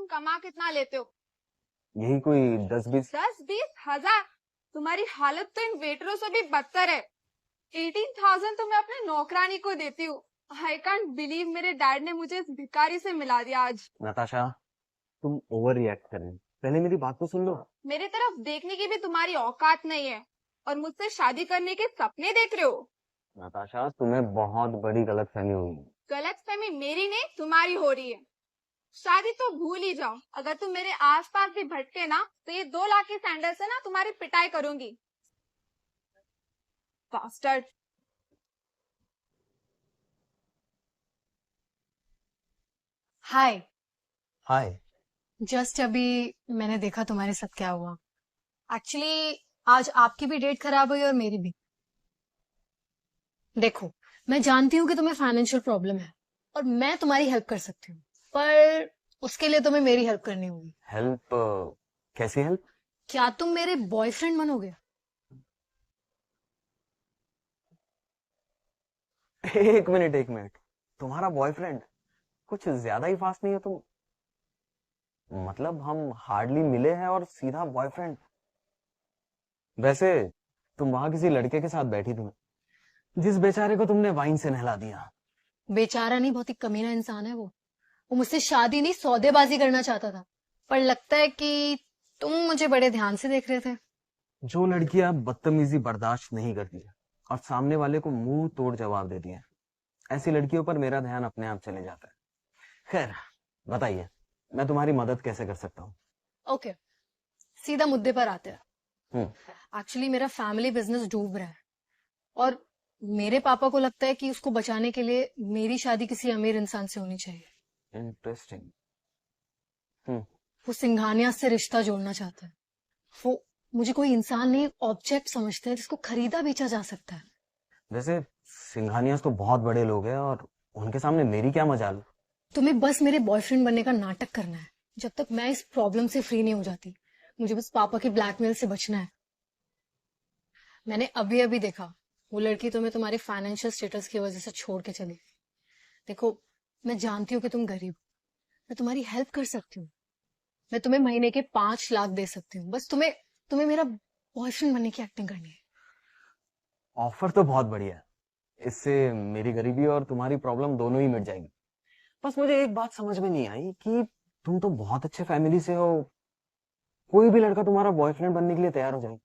कमा कितना लेते हो? यही कोई 10-20 10-20 हजार? तुम्हारी हालत तो इन वेटरों से भी बदतर है। 18,000 तो मैं अपने नौकरानी को देती हूँ। आई कांट बिलीव मेरे डैड ने मुझे इस भिखारी से मिला दिया आज। नताशा, तुम ओवर रिएक्ट कर रही हो। पहले मेरी बात तो सुन लो। मेरे तरफ देखने की भी तुम्हारी औकात नहीं है और मुझसे शादी करने के सपने देख रहे हो। नताशा, तुम्हें बहुत बड़ी गलतफहमी हुई है। गलतफहमी मेरी नहीं तुम्हारी हो रही है। शादी तो भूल ही जाओ। अगर तुम मेरे आसपास भी भटके ना तो ये 2 लाख की सैंडल से ना तुम्हारी पिटाई करूंगी। बास्टर्ड। हाय। हाय। जस्ट अभी मैंने देखा तुम्हारे साथ क्या हुआ। एक्चुअली आज आपकी भी डेट खराब हुई और मेरी भी। देखो, मैं जानती हूँ कि तुम्हें फाइनेंशियल प्रॉब्लम है और मैं तुम्हारी हेल्प कर सकती हूँ, पर उसके लिए तुम्हें मेरी हेल्प करनी होगी। हेल्प? कैसी हेल्प? क्या तुम मेरे बॉयफ्रेंड बनोगे? एक मिनट, तुम्हारा बॉयफ्रेंड? कुछ ज्यादा ही फास्ट नहीं हो तुम? मतलब हम हार्डली मिले हैं और सीधा बॉयफ्रेंड? वैसे तुम वहां किसी लड़के के साथ बैठी थी, जिस बेचारे को तुमने वाइन से नहला दिया। बेचारा नहीं, बहुत ही कमीना इंसान है वो मुझसे शादी नहीं सौदेबाजी करना चाहता था, पर लगता है कि तुम मुझे बड़े ध्यान से देख रहे थे। जो लड़कियां बदतमीजी बर्दाश्त नहीं करती है और सामने वाले को मुंह तोड़ जवाब देती हैं, ऐसी लड़कियों पर मेरा ध्यान अपने आप चले जाता है। खैर, बताइए, मैं तुम्हारी मदद कैसे कर सकता हूँ? ओके, सीधा मुद्दे पर आते हैं। हम्म। एक्चुअली मेरा फैमिली बिजनेस डूब रहा है और मेरे पापा को लगता है कि उसको बचाने के लिए मेरी शादी किसी अमीर इंसान से होनी चाहिए। इंटरेस्टिंग। वो सिंघानिया से रिश्ता जोड़ना चाहता है। वो मुझे कोई इंसान नहीं, ऑब्जेक्ट समझते हैं जिसको खरीदा बेचा जा सकता है। वैसे सिंघानियास तो बहुत बड़े लोग हैं और उनके सामने मेरी क्या मजाल? तुम्हें बस मेरे बॉयफ्रेंड बनने का नाटक करना है जब तक मैं इस प्रॉब्लम से फ्री नहीं हो जाती। मुझे बस पापा के ब्लैकमेल से बचना है। मैंने अभी अभी देखा, वो लड़की तुम्हें तुम्हारे फाइनेंशियल स्टेटस की वजह से छोड़ के चली गई। देखो, मैं जानती हूँ कि तुम गरीब हो, मैं तुम्हारी हेल्प कर सकती हूँ। मैं तुम्हें महीने के 5 लाख दे सकती हूँ, बस तुम्हें तुम्हें मेरा बॉयफ्रेंड बनने की एक्टिंग करनी है। ऑफर तो बहुत बढ़िया है। इससे मेरी गरीबी और तुम्हारी प्रॉब्लम दोनों ही मिट जाएगी। बस मुझे एक बात समझ में नहीं आई कि तुम तो बहुत अच्छे फैमिली से हो, कोई भी लड़का तुम्हारा बॉयफ्रेंड बनने के लिए तैयार हो जाए,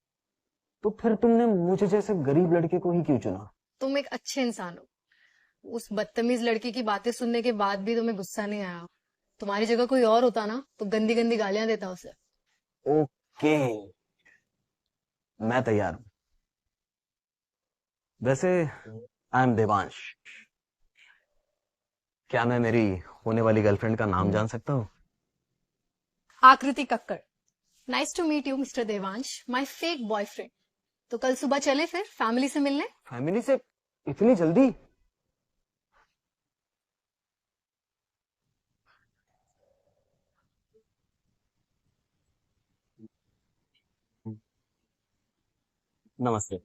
तो फिर तुमने मुझे जैसे गरीब लड़के को ही क्यों चुना? तुम एक अच्छे इंसान हो। उस बदतमीज लड़की की बातें सुनने के बाद भी तुम्हें गुस्सा नहीं आया। तुम्हारी जगह कोई और होता ना तो गंदी गंदी गालियां देता उसे। ओके, मैं तैयार हूं। वैसे आई एम देवांश। क्या मैं मेरी होने वाली गर्लफ्रेंड का नाम जान सकता हूँ? Aakriti Kakkar. Nice to meet you mister Devansh, my fake boyfriend. तो कल सुबह चले फिर फैमिली से मिलने। फैमिली से? इतनी जल्दी? नमस्ते।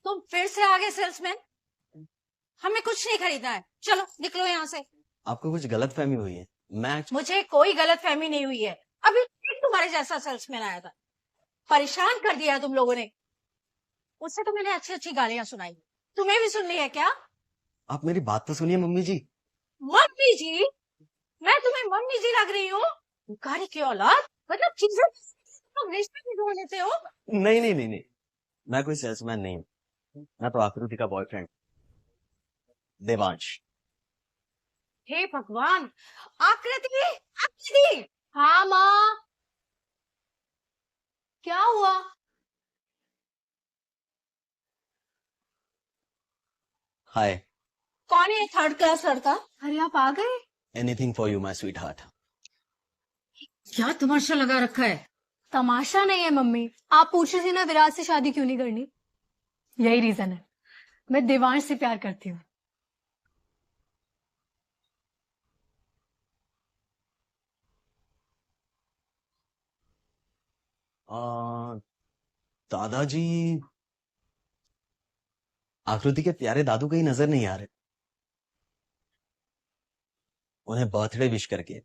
तुम फिर से आ गए सेल्समैन। हमें कुछ नहीं खरीदना है, चलो निकलो यहाँ से। आपको कुछ गलतफहमी हुई है। मुझे कोई गलतफहमी नहीं हुई है। अभी एक तुम्हारे जैसा सेल्समैन आया था, परेशान कर दिया तुम लोगों ने। उससे तो मैंने अच्छी अच्छी गालियां सुनाई, तुम्हें भी सुननी है क्या? आप मेरी बात तो सुनिए मम्मी जी। मम्मी जी? मैं तुम्हें मम्मी जी लग रही हूँ? गाड़ी की औलाद, मतलब चीजें तुम रिश्ते भी जोड़ लेते हो। नहीं नहीं नहीं नहीं, मैं कोई सेल्समैन नहीं हूँ। मैं तो आकृति का बॉयफ्रेंड देवांश। हे भगवान, आकृति, आकृति। हाँ माँ, क्या हुआ? हाय। कौन है थर्ड क्लास लड़का? अरे आप आ गए। Anything for you my sweet heart. क्या तमाशा लगा रखा है? तमाशा नहीं है मम्मी, आप पूछ रही थी ना विराज से शादी क्यों नहीं करनी। यही रीजन है, मैं देवांश से प्यार करती हूँ। दादाजी, आकृति के प्यारे दादू कहीं नजर नहीं आ रहे। उन्हें बर्थडे विश करके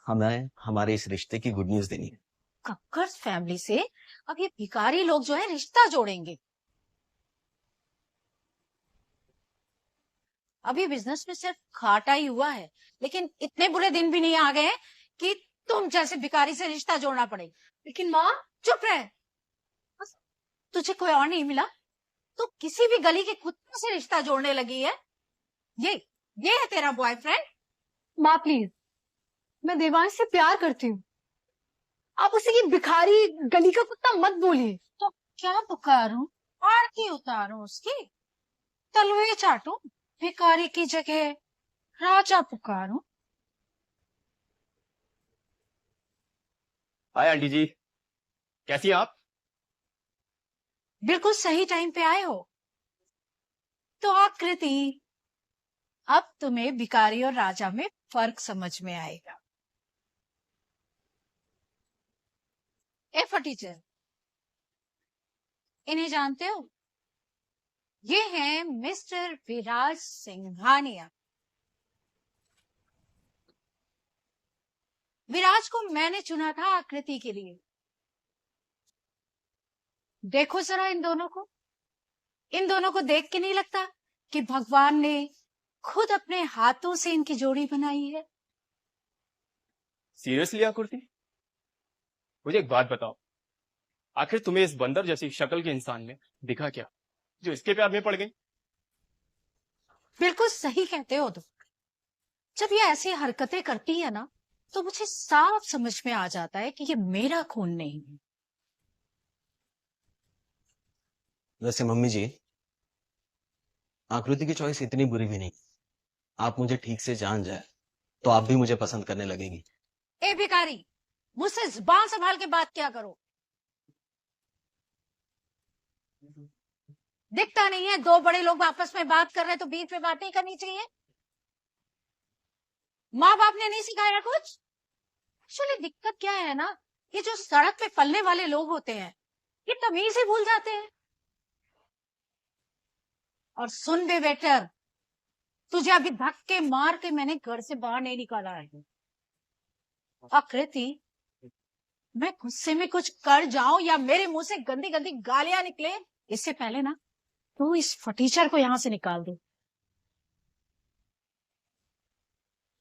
हमें हमारे इस रिश्ते की गुड न्यूज देनी है। कक्कड़ फैमिली से अब ये भिखारी लोग जो है रिश्ता जोड़ेंगे। अभी बिजनेस में सिर्फ घाटा ही हुआ है, लेकिन इतने बुरे दिन भी नहीं आ गए हैं कि तुम जैसे भिखारी से रिश्ता जोड़ना पड़े। लेकिन माँ, चुप रहे। बस, तुझे कोई और नहीं मिला तो किसी भी गली के कुत्ते से रिश्ता जोड़ने लगी है। ये है तेरा बॉयफ्रेंड? माँ प्लीज, मैं देवांश से प्यार करती हूँ। आप उसे ये भिखारी गली का कुत्ता मत बोलिए। तो क्या पुकारूं? आरती उतारूं उसकी? तलवे चाटूं? भिखारी की जगह राजा पुकारूं? हाय आंटी जी, कैसी हैं आप? बिल्कुल सही टाइम पे आए हो। तो आकृति, अब तुम्हें भिखारी और राजा में फर्क समझ में आएगा। ए फटीचर, इन्हें जानते हो? ये हैं मिस्टर विराज सिंघानिया। विराज को मैंने चुना था आकृति के लिए। देखो जरा इन दोनों को देख के नहीं लगता कि भगवान ने खुद अपने हाथों से इनकी जोड़ी बनाई है? सीरियसली आकृति, मुझे एक बात बताओ, आखिर तुम्हें इस बंदर जैसी शक्ल के इंसान में दिखा क्या जो इसके प्यार में पड़ गई? बिल्कुल सही कहते हो तुम। जब ये ऐसी हरकतें करती है ना, तो मुझे साफ समझ में आ जाता है कि ये मेरा खून नहीं है। वैसे मम्मी जी, आकृति की चॉइस इतनी बुरी भी नहीं। आप मुझे ठीक से जान जाए तो आप भी मुझे पसंद करने लगेगी। ए भिखारी, मुझसे जुबान संभाल के बात क्या करो। दिखता नहीं है दो बड़े लोग आपस में बात कर रहे हैं तो बीच में बात नहीं करनी चाहिए? माँ बाप ने नहीं सिखाया कुछ? एक्चुअली दिक्कत क्या है ना, ये जो सड़क पे पलने वाले लोग होते हैं ये तमीज ही भूल जाते हैं। और सुन बे बेटर, तुझे अभी धक्के मार के मैंने घर से बाहर नहीं निकाला है। आकृति, मैं गुस्से में कुछ कर जाऊं या मेरे मुंह से गंदी गंदी गालियां निकले, इससे पहले ना तू इस फटीचर को यहां से निकाल दे।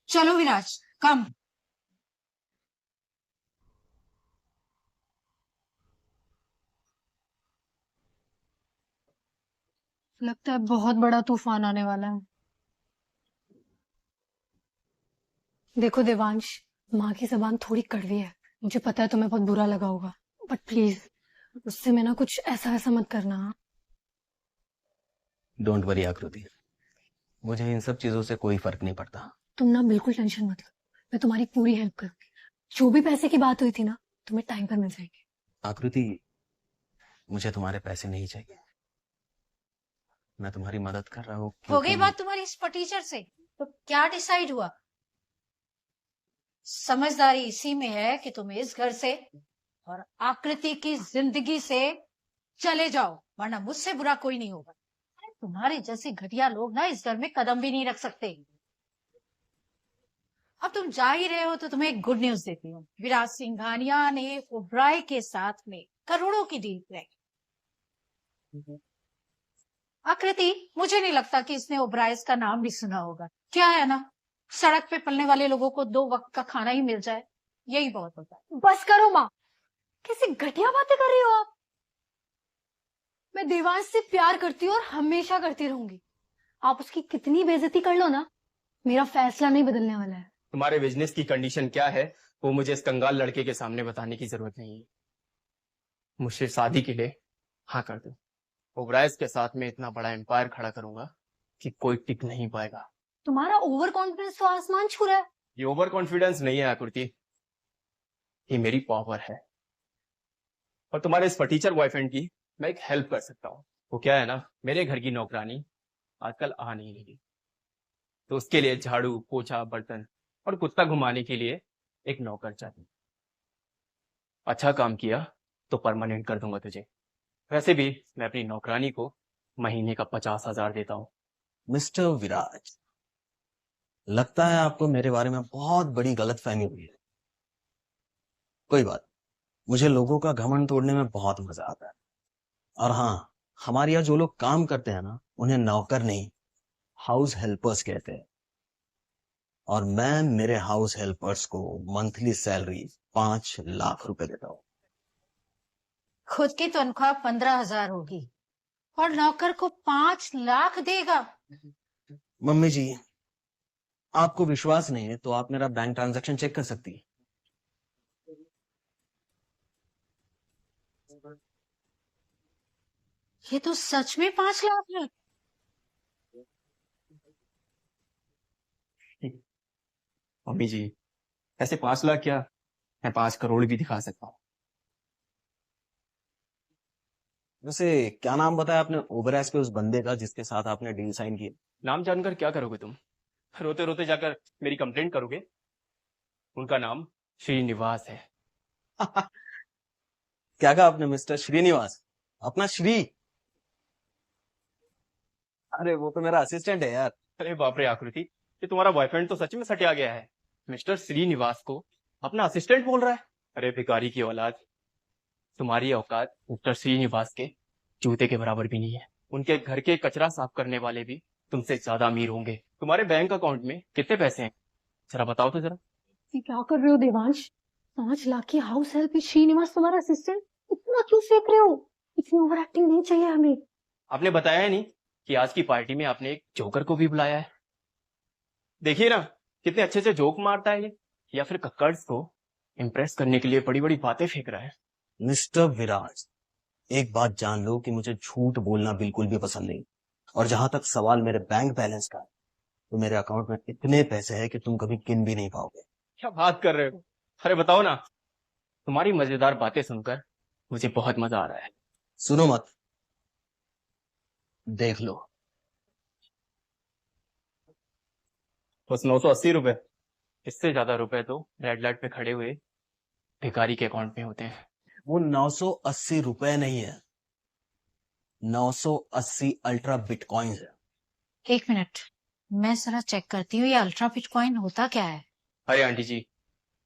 चलो विराज, कम। लगता है बहुत बड़ा तूफान आने वाला है। देखो देवांश, माँ की जबान थोड़ी कड़वी है, मुझे पता है तुम्हें बहुत बुरा लगा होगा, बट प्लीज उससे मैं ना कुछ ऐसा मत करना। डोंट वरी आकृति, मुझे इन सब चीजों से कोई फर्क नहीं पड़ता। तुम ना बिल्कुल टेंशन मत लो, मैं तुम्हारी पूरी हेल्प करूंगी। जो भी पैसे की बात हुई थी ना, तुम्हें टाइम पर मिल जाएगी। आकृति, मुझे तुम्हारे पैसे नहीं चाहिए, मैं तुम्हारी मदद कर रहा हूँ। हो गई बात तुम्हारी इस फटीचर से, तो क्या डिसाइड हुआ? समझदारी इसी में है कि तुम इस घर से और आकृति की जिंदगी से चले जाओ, वरना मुझसे बुरा कोई नहीं होगा। अरे तुम्हारे जैसे घटिया लोग ना इस घर में कदम भी नहीं रख सकते। अब तुम जा ही रहे हो तो तुम्हें एक गुड न्यूज देती हूँ। विराज सिंघानिया ने ओबराय के साथ में करोड़ों की डील की। आकृति, मुझे नहीं लगता कि इसने ओबराय का नाम भी सुना होगा। क्या है ना, सड़क पे पलने वाले लोगों को 2 वक्त का खाना ही मिल जाए, यही बहुत होता है। बस करो माँ, कैसी घटिया बातें कर रही हो आप। मैं देवांश से प्यार करती हूँ और हमेशा करती रहूंगी। आप उसकी कितनी बेइज्जती कर लो ना, मेरा फैसला नहीं बदलने वाला है। तुम्हारे बिजनेस की कंडीशन क्या है वो मुझे इस कंगाल लड़के के सामने बताने की जरूरत नहीं है। मुझसे शादी के लिए हाँ कर दो। ओबराय के साथ में इतना बड़ा एम्पायर खड़ा करूंगा कि कोई टिक नहीं पाएगा। तुम्हारा ओवर कॉन्फिडेंस तो आसमान छू रहा है। ये ओवर कॉन्फिडेंस नहीं है आकृति, ये मेरी पावर है। और तुम्हारे इस फटीचर बॉयफ्रेंड की मैं एक हेल्प कर सकता हूँ। वो क्या है ना, मेरे घर की नौकरानी आजकल आ नहीं रही, तो उसके लिए झाड़ू पोछा बर्तन और कुत्ता घुमाने के लिए एक नौकर चाहिए। अच्छा काम किया तो परमानेंट कर दूंगा तुझे। वैसे भी मैं अपनी नौकरानी को महीने का 50,000 देता हूँ। मिस्टर विराज, लगता है आपको मेरे बारे में बहुत बड़ी गलतफहमी हुई है। कोई बात, मुझे लोगों का घमंड तोड़ने में बहुत मजा आता है। और हाँ, हमारे यहाँ जो लोग काम करते हैं ना, उन्हें नौकर नहीं, हाउस हेल्पर्स कहते हैं। और मैं मेरे हाउस हेल्पर्स को मंथली सैलरी 5 लाख रुपए देता हूँ। खुद की तनख्वाह 15,000 होगी और नौकर को 5 लाख देगा। मम्मी जी, आपको विश्वास नहीं है तो आप मेरा बैंक ट्रांजैक्शन चेक कर सकती है। ये तो सच में 5 लाख है। मम्मी जी, ऐसे 5 लाख क्या, मैं 5 करोड़ भी दिखा सकता हूँ। वैसे क्या नाम बताया आपने ओबराज के उस बंदे का जिसके साथ आपने डील साइन की? नाम जानकर क्या करोगे तुम? रोते रोते जाकर मेरी कंप्लेंट करोगे? उनका नाम श्रीनिवास है। क्या कहा आपने? मिस्टर श्रीनिवास? अपना श्री? अरे वो तो मेरा असिस्टेंट है यार। अरे बाप रे आकृति, ये तुम्हारा बॉयफ्रेंड तो सच में सटिया गया है। मिस्टर श्रीनिवास को अपना असिस्टेंट बोल रहा है। अरे भिखारी की औलाद, तुम्हारी औकात मिस्टर श्रीनिवास के जूते के बराबर भी नहीं है। उनके घर के कचरा साफ करने वाले भी तुमसे ज्यादा अमीर होंगे। तुम्हारे बैंक अकाउंट में कितने पैसे हैं, जरा बताओ तो जरा। ये क्या कर रहे हो देवांश? 5 लाख की हाउस हेल्प श्रीनिवास तुम्हारा असिस्टेंट? इतना क्यों फेंक रहे हो? इतनी ओवर एक्टिंग नहीं चाहिए हमें। आपने बताया ही नहीं कि आज की पार्टी में आपने एक जोकर को भी बुलाया है। देखिए ना कितने अच्छे से जोक मारता है ये, या फिर कक्कर्स को इम्प्रेस करने के लिए बड़ी बड़ी बातें फेंक रहा है। मिस्टर विराज, एक बात जान लो कि मुझे झूठ बोलना बिल्कुल भी पसंद नहीं। और जहां तक सवाल मेरे बैंक बैलेंस का है, तो मेरे अकाउंट में इतने पैसे हैं कि तुम कभी गिन भी नहीं पाओगे। क्या बात कर रहे हो? अरे बताओ ना। तुम्हारी मजेदार बातें सुनकर मुझे बहुत मजा आ रहा है। सुनो मत, देख लो। बस 980 रुपए। इससे ज्यादा रुपए तो रेड लाइट पे खड़े हुए भिखारी के अकाउंट में होते हैं। वो 980 रुपए नहीं है, 980 अल्ट्रा बिटकॉइंस है। 1 मिनट, मैं जरा चेक करती हूँ ये अल्ट्रा बिटकॉइन होता क्या है। अरे आंटी जी,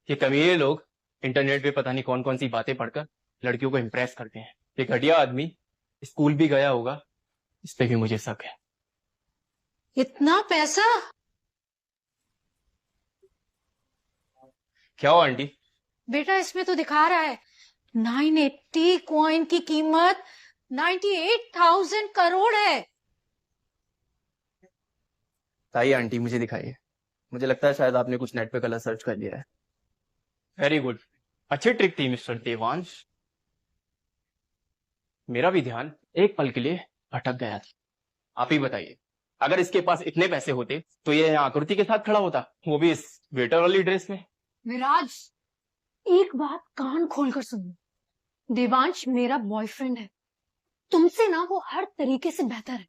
ये कमीने लोग इंटरनेट पे पता नहीं कौन कौन सी बातें पढ़कर लड़कियों को इम्प्रेस करते हैं। ये घटिया आदमी स्कूल भी गया होगा, इस पे भी मुझे शक है। इतना पैसा? क्या हो आंटी? बेटा इसमें तो दिखा रहा है 980 कॉइन की कीमत 98,000 करोड़ है। ताई आंटी मुझे दिखाइए। मुझे लगता है शायद आपने कुछ नेट पे गलत सर्च कर लिया है। वेरी गुड, अच्छी ट्रिक थी मिस्टर देवांश। मेरा भी ध्यान एक पल के लिए भटक गया था। आप ही बताइए, अगर इसके पास इतने पैसे होते तो ये आकृति के साथ खड़ा होता, वो भी इस वेटर वाली ड्रेस में। विराज, एक बात कान खोलकर सुनो। देवांश मेरा बॉयफ्रेंड है। तुमसे ना वो हर तरीके से बेहतर है।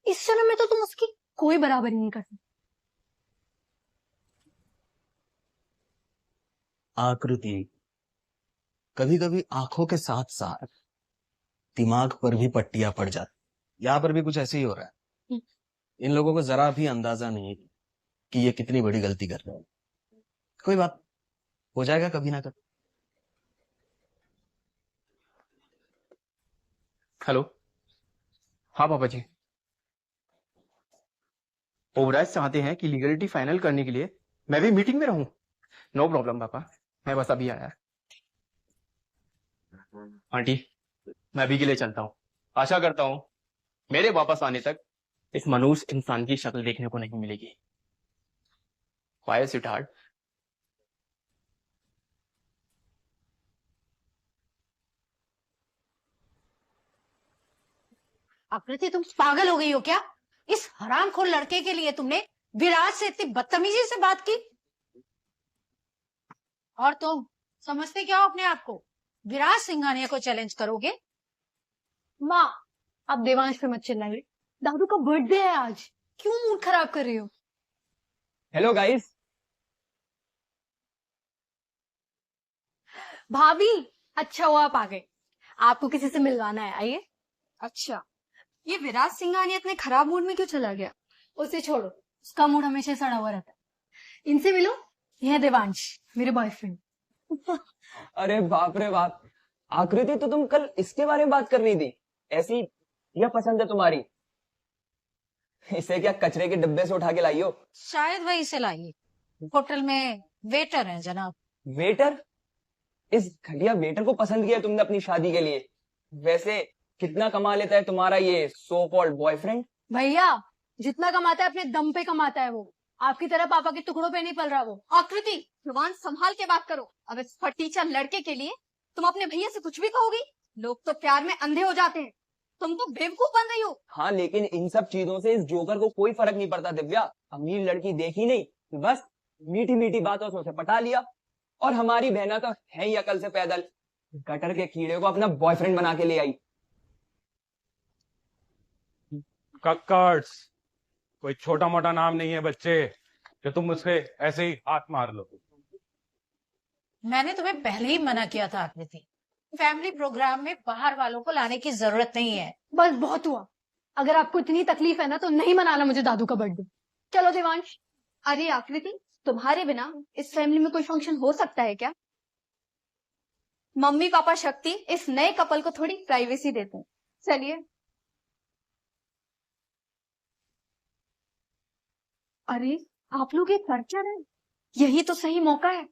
इस जन्म में तो तुम उसकी कोई बराबरी नहीं कर सकते। आकृति, कभी कभी आंखों के साथ साथ दिमाग पर भी पट्टियां पड़ जाती। यहाँ पर भी कुछ ऐसे ही हो रहा है। इन लोगों को जरा भी अंदाजा नहीं है कि ये कितनी बड़ी गलती कर रहे हैं। कोई बात, हो जाएगा कभी ना कभी। हेलो, हाँ पापा जी। ओवराइज चाहते हैं कि लीगलिटी फाइनल करने के लिए मैं भी मीटिंग में रहूं। नो प्रॉब्लम पापा, मैं बस अभी आया। आंटी, मैं अभी के लिए चलता हूँ। आशा करता हूँ मेरे वापस आने तक इस मनुष्य इंसान की शक्ल देखने को नहीं मिलेगी। Bye sweetheart. आकृति तुम पागल हो गई हो क्या? इस हरामखोर लड़के के लिए तुमने विराज से इतनी बदतमीजी से बात की। और तुम समझते क्या हो अपने आप को? विराज सिंघानिया को चैलेंज करोगे? माँ, आप देवांश पे मत चिल्लाइए। दादू का बर्थडे है आज, क्यों मूड खराब कर रही हो? Hello guys. भाभी, अच्छा हुआ आप आ गए। आपको किसी से मिलवाना है, आइए। अच्छा, ये विराज सिंघानिया इतने खराब मूड में क्यों चला गया? उसे छोड़ो, उसका मूड हमेशा सड़ा हुआ रहता है। इनसे मिलो, यह है देवांश, मेरे बॉयफ्रेंड। अरे बाप रे बाप, आकृति तो तुम कल इसके बारे में बात कर रही थी। ऐसी यह पसंद है तुम्हारी? इसे क्या कचरे के डिब्बे से उठा के लाई हो? शायद वही से लाई। होटल में वेटर हैं जनाब। वेटर? इस घटिया वेटर को पसंद किया तुमने अपनी शादी के लिए? वैसे कितना कमा लेता है तुम्हारा ये सो कॉल्ड बॉयफ्रेंड? भैया, जितना कमाता है अपने दम पे कमाता है वो। आपकी तरह पापा के टुकड़ों पे नहीं पल रहा वो। आकृति, जुबान संभाल के बात करो। अब इस फटीचर लड़के के लिए तुम अपने भैया से कुछ भी कहोगी? लोग तो प्यार में अंधे हो जाते हैं, तुम तो बेवकूफ बन रही हो। हाँ, लेकिन इन सब चीजों से इस जोकर को कोई फर्क नहीं पड़ता दिव्या। अमीर लड़की देखी नहीं, बस मीठी मीठी बातों से उसे पटा लिया। और हमारी बहना तो है ही अकल से पैदल, गटर के कीड़े को अपना बॉयफ्रेंड बना के ले आई। कक्कर्स कोई छोटा मोटा नाम नहीं है बच्चे, जो तुम उससे ऐसे ही हाथ मार लो। मैंने तुम्हें पहले ही मना किया था आकृति, फैमिली प्रोग्राम में बाहर वालों को लाने की जरूरत नहीं है। बस बहुत हुआ। अगर आपको इतनी तकलीफ है ना तो नहीं मनाना मुझे दादू का बर्थडे। चलो देवांश। अरे आकृति, तुम्हारे बिना इस फैमिली में कोई फंक्शन हो सकता है क्या? मम्मी पापा शक्ति इस नए कपल को थोड़ी प्राइवेसी देते हैं। चलिए। अरे आप लोग ये कर क्या रहे हैं? यही तो सही मौका है।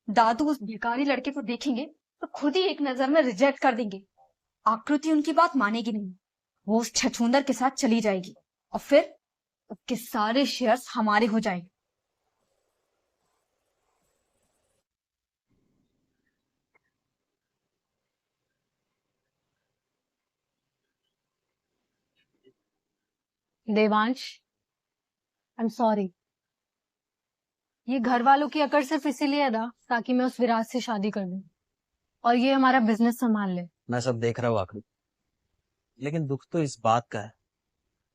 दादू उस भिखारी लड़के को देखेंगे तो खुद ही एक नजर में रिजेक्ट कर देंगे। आकृति उनकी बात मानेगी नहीं, वो उस छछूंदर के साथ चली जाएगी और फिर उसके सारे शेयर्स हमारे हो जाएंगे। Devansh, I am sorry. ये घर वालों की अकड़ सिर्फ इसीलिए है ना ताकि मैं उस विराट से शादी कर लूं और ये हमारा बिजनेस संभाल ले। मैं सब देख रहा हूँ आकृति, लेकिन दुख तो इस बात का है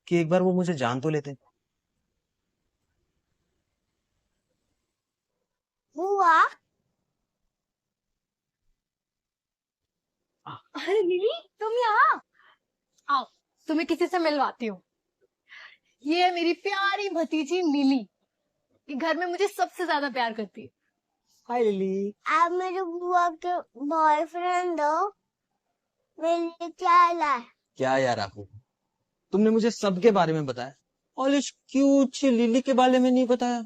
कि एक बार वो मुझे जान तो लेते। हुआ? अरे लिली, तुम यहाँ? आओ, तुम्हें किसी से मिलवाती हूँ। ये है मेरी प्यारी भतीजी मिली। ये घर में मुझे सबसे ज्यादा प्यार करती है। हाय लिली। आप मेरे बुआ के बॉयफ्रेंड हो। मेरे लिए क्या लाए? क्या यार आकृति, तुमने मुझे सबके बारे में बताया और इस क्यूट सी लिली के बारे में नहीं बताया।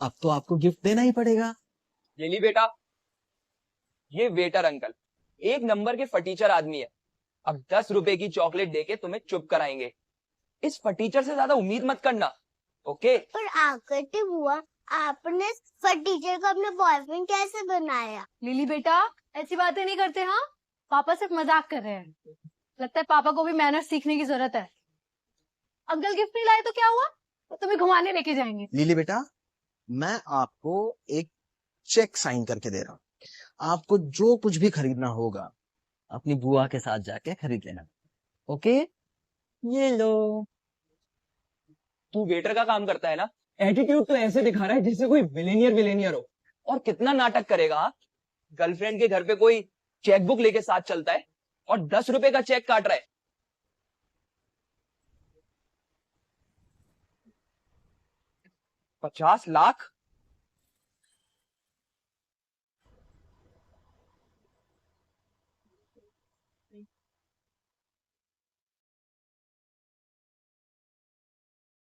अब तो आपको गिफ्ट देना ही पड़ेगा। लिली बेटा, ये वेटर अंकल एक नंबर के फटीचर आदमी है। अब 10 रुपए की चॉकलेट देके तुम्हें चुप कराएंगे। इस फटीचर से ज्यादा उम्मीद मत करना, ओके? पर आकृति बुआ, आपने फटीचर को अपने बॉयफ्रेंड कैसे बनाया? लिली बेटा, ऐसी बातें नहीं करते। हाँ, पापा सिर्फ मजाक कर रहे हैं। लगता है पापा को भी मैनर्स सीखने की जरूरत है। अंकल गिफ्ट नहीं लाए तो क्या हुआ, वो तुम्हें घुमाने लेके जाएंगे। लिली बेटा, मैं आपको एक चेक साइन करके दे रहा हूँ। आपको जो कुछ भी खरीदना होगा अपनी बुआ के साथ जाके खरीद लेना, ओके? ये लो। तू वेटर का काम करता है ना? एटीट्यूड तो ऐसे दिखा रहा है जैसे कोई विलेनियर हो। और कितना नाटक करेगा? हाँ? गर्लफ्रेंड के घर पे कोई चेकबुक लेके साथ चलता है और 10 रुपए का चेक काट रहा है। 50 लाख?